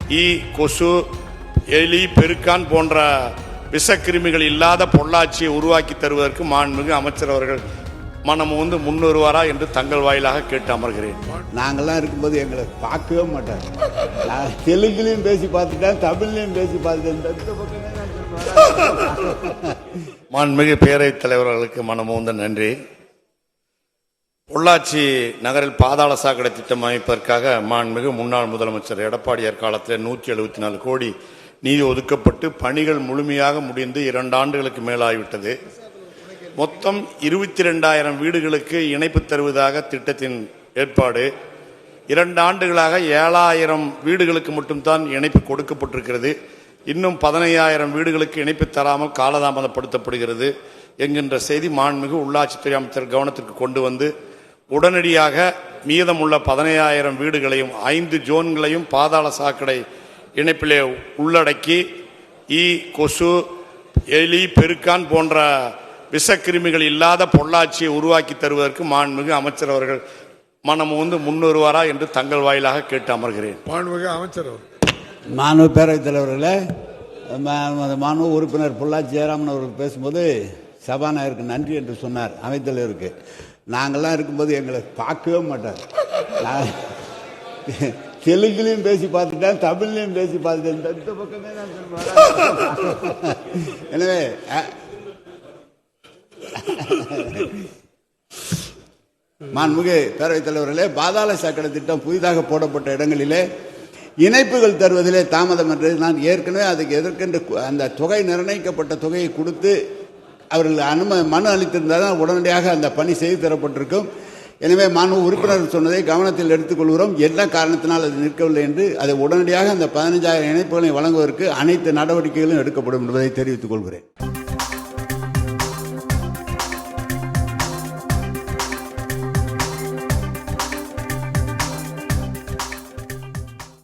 ஈ, கொசு, எலி, பெருக்கான் போன்ற விஷக்கிருமிகள் இல்லாத பொள்ளாச்சியை உருவாக்கி தருவதற்கு மாண்புமிகு அமைச்சர் அவர்கள் மனம் வந்து முன்வருவாரா என்று தங்கள் வாயிலாக கேட்டு அமர்கிறேன். நாங்கள்லாம் இருக்கும்போது எங்களை பார்க்கவே மாட்டாங்க. நான் தெலுங்குலையும் பேசி பார்த்துட்டேன், தமிழ்லையும் பேசி பார்த்துட்டேன். மாண்புமிகு பேரவைத் தலைவர்களுக்கு மனமோந்த நன்றி. பொள்ளாச்சி நகரில் பாதாள சாக்கடை திட்டம் அமைப்பதற்காக மாண்புமிகு முன்னாள் முதலமைச்சர் எடப்பாடியார் காலத்தில் 174 கோடி நிதி ஒதுக்கப்பட்டு பணிகள் முழுமையாக முடிந்து 2 ஆண்டுகளுக்கு மேலாகிவிட்டது. மொத்தம் 22,000 வீடுகளுக்கு இணைப்பு தருவதாக திட்டத்தின் ஏற்பாடு. 2 ஆண்டுகளாக 7,000 வீடுகளுக்கு மட்டும்தான் இணைப்பு கொடுக்கப்பட்டிருக்கிறது. இன்னும் 15,000 வீடுகளுக்கு இணைப்பு தராமல் காலதாமதப்படுத்தப்படுகிறது என்கின்ற செய்தி மாண்புமிகு உள்ளாட்சித்துறை அமைச்சர் கவனத்திற்கு கொண்டு வந்து உடனடியாக மீதமுள்ள 15,000 வீடுகளையும் 5 ஜோன்களையும் பாதாள சாக்கடை இணைப்பிலே உள்ளடக்கி ஈ, கொசு, எலி, பெருக்கான் போன்ற விஷக்கிருமிகள் இல்லாத பொள்ளாச்சியை உருவாக்கி தருவதற்கு மாண்புமிகு அமைச்சர் அவர்கள் மனம் வந்து முன்வருவாரா என்று தங்கள் வாயிலாக கேட்டு அமர்கிறேன். மாண்புமிகு அமைச்சர் மாண்பு பேரவைத் தலைவர்களே, மாண்பு உறுப்பினர் பொள்ளாச்சி ஜெயராமன் அவர்கள் பேசும்போது சபாநாயகருக்கு நன்றி என்று சொன்னார். அவைத்தலைவருக்கு நாங்கள்லாம் இருக்கும்போது எங்களை பார்க்கவே மாட்டார். தெலுங்குலையும் பேசி பார்த்துட்டேன், தமிழ்லையும் பேசி பார்த்துட்டேன். இந்த பக்கமே நான் எனவே மாண்புமிகு பேரவைத் தலைவர்களே, பாதாள சாக்கடை திட்டம் புதிதாக போடப்பட்ட இடங்களிலே இணைப்புகள் தருவதிலே தாமதம் என்று நான் ஏற்கனவே அதுக்கு எதற்கென்று அந்த தொகை நிர்ணயிக்கப்பட்ட தொகையை கொடுத்து அவர்கள் மனு அளித்திருந்தால் உடனடியாக அந்த பணி செய்து தரப்பட்டிருக்கும். எனவே மாண்பு உறுப்பினர் சொன்னதை கவனத்தில் எடுத்துக்கொள்கிறோம். என்ன காரணத்தினால் அது நிற்கவில்லை என்று அதை உடனடியாக அந்த 15,000 இணைப்புகளை வழங்குவதற்கு அனைத்து நடவடிக்கைகளும் எடுக்கப்படும் என்பதை தெரிவித்துக் கொள்கிறேன்.